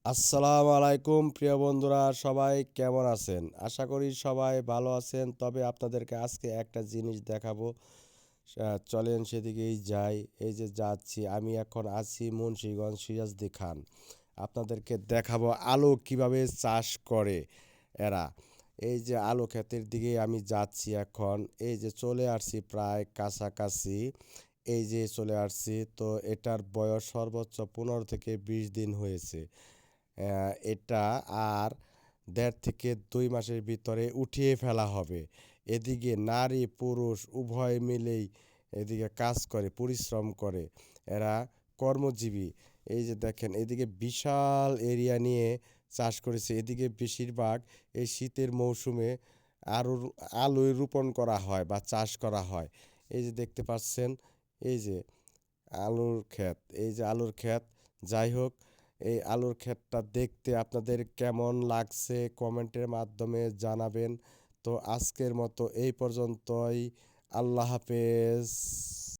আসসালামু আলাইকুম প্রিয় বন্ধুরা, সবাই কেমন আছেন? আশা করি সবাই ভালো আছেন। তবে আপনাদেরকে আজকে একটা জিনিস দেখাবো। চলেন সেদিকেই যাই। এই যে যাচ্ছি, আমি এখন আছি মুন্সিগঞ্জ সিরাজদি খান। আপনাদেরকে দেখাবো আলু কিভাবে চাষ করে এরা। এই যে আলু ক্ষেতের দিকে আমি যাচ্ছি এখন। এই যে চলে আসছি প্রায় কাছাকাছি। এই যে চলে আসছি, তো এটার বয়স সর্বোচ্চ 15 থেকে 20 দিন হয়েছে। এটা আর 1.5 থেকে 2 মাসের ভিতরে উঠিয়ে ফেলা হবে। এদিকে নারী পুরুষ উভয় মিলেই এদিকে কাজ করে, পরিশ্রম করে। এরা কর্মজীবী। এই যে দেখেন, এদিকে বিশাল এরিয়া নিয়ে চাষ করেছে। এদিকে বেশিরভাগ এই শীতের মৌসুমে আলু আলু রোপণ করা হয় বা চাষ করা হয়। এই যে দেখতে পাচ্ছেন, এই যে আলুর ক্ষেত, এই যে আলুর ক্ষেত। যাই হোক, এই আলুর ক্ষেতটা দেখতে আপনাদের কেমন লাগছে কমেন্টের মাধ্যমে জানাবেন। তো আজকের মতো এই পর্যন্তই। আল্লাহ হাফেজ।